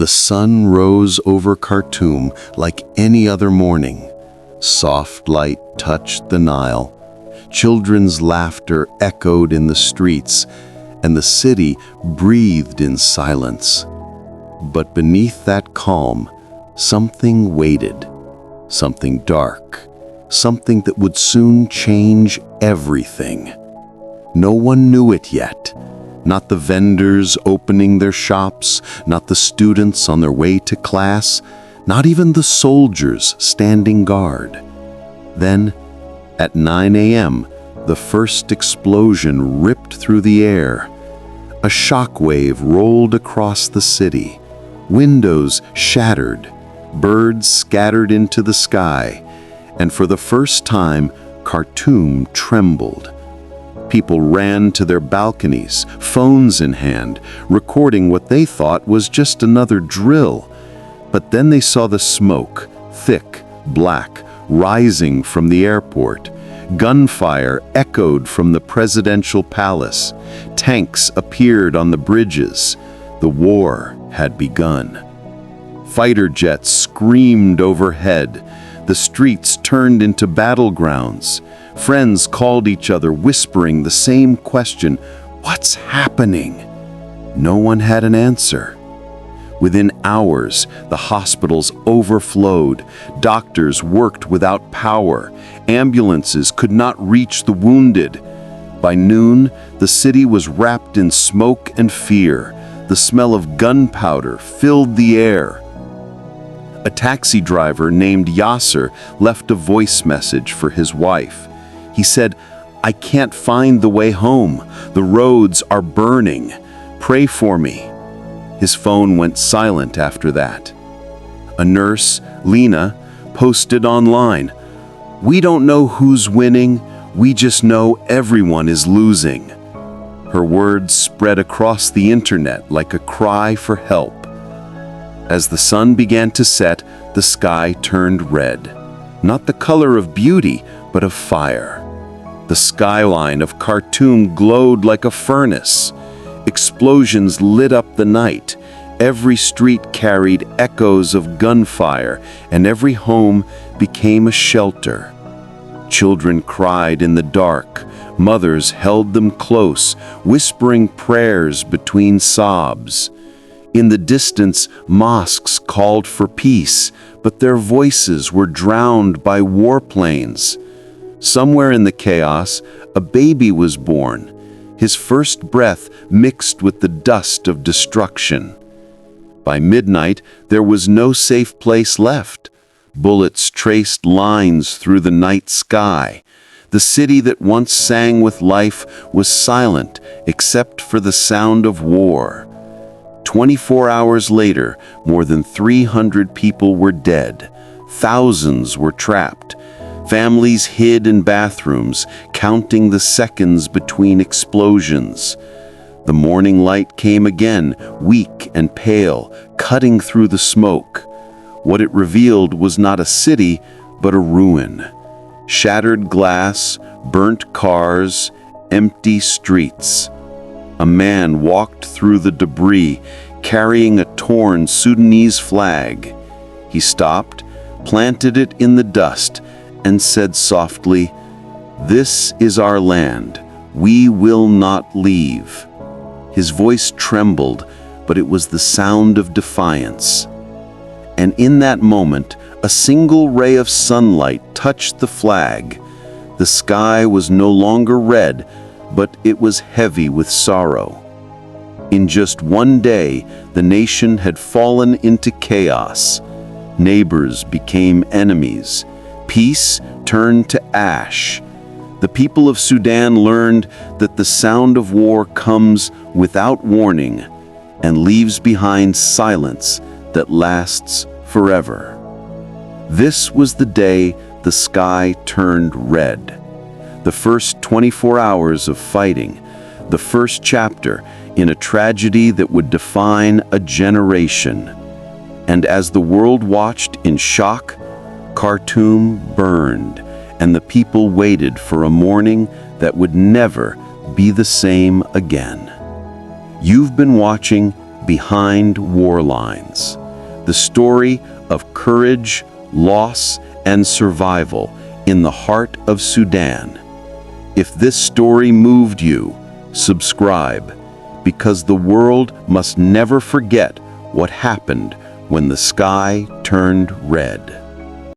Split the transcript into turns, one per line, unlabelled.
The sun rose over Khartoum like any other morning. Soft light touched the Nile. Children's laughter echoed in the streets, and the city breathed in silence. But beneath that calm, something waited, something dark, something that would soon change everything. No one knew it yet. Not the vendors opening their shops, not the students on their way to class, not even the soldiers standing guard. Then, at 9 a.m., the first explosion ripped through the air. A shockwave rolled across the city. Windows shattered, birds scattered into the sky, and for the first time, Khartoum trembled. People ran to their balconies, phones in hand, recording what they thought was just another drill. But then they saw the smoke, thick, black, rising from the airport. Gunfire echoed from the presidential palace. Tanks appeared on the bridges. The war had begun. Fighter jets screamed overhead. The streets turned into battlegrounds. Friends called each other, whispering the same question, "What's happening?" No one had an answer. Within hours, the hospitals overflowed. Doctors worked without power. Ambulances could not reach the wounded. By noon, the city was wrapped in smoke and fear. The smell of gunpowder filled the air. A taxi driver named Yasser left a voice message for his wife. He said, "I can't find the way home. The roads are burning. Pray for me." His phone went silent after that. A nurse, Lena, posted online, "We don't know who's winning. We just know everyone is losing." Her words spread across the internet like a cry for help. As the sun began to set, the sky turned red. Not the color of beauty, but of fire. The skyline of Khartoum glowed like a furnace. Explosions lit up the night. Every street carried echoes of gunfire, and every home became a shelter. Children cried in the dark. Mothers held them close, whispering prayers between sobs. In the distance, mosques called for peace, but their voices were drowned by warplanes. Somewhere in the chaos, a baby was born, his first breath mixed with the dust of destruction. By midnight, there was no safe place left. Bullets traced lines through the night sky. The city that once sang with life was silent except for the sound of war. 24 hours later, more than 300 people were dead. Thousands were trapped. Families hid in bathrooms, counting the seconds between explosions. The morning light came again, weak and pale, cutting through the smoke. What it revealed was not a city, but a ruin. Shattered glass, burnt cars, empty streets. A man walked through the debris, carrying a torn Sudanese flag. He stopped, planted it in the dust, and said softly, "This is our land. We will not leave." His voice trembled, but it was the sound of defiance. And in that moment, a single ray of sunlight touched the flag. The sky was no longer red, but it was heavy with sorrow. In just one day, the nation had fallen into chaos. Neighbors became enemies. Peace turned to ash. The people of Sudan learned that the sound of war comes without warning and leaves behind silence that lasts forever. This was the day the sky turned red. The first 24 hours of fighting, the first chapter in a tragedy that would define a generation. And as the world watched in shock, Khartoum burned, and the people waited for a morning that would never be the same again. You've been watching Behind War Lines, the story of courage, loss, and survival in the heart of Sudan. If this story moved you, subscribe, because the world must never forget what happened when the sky turned red.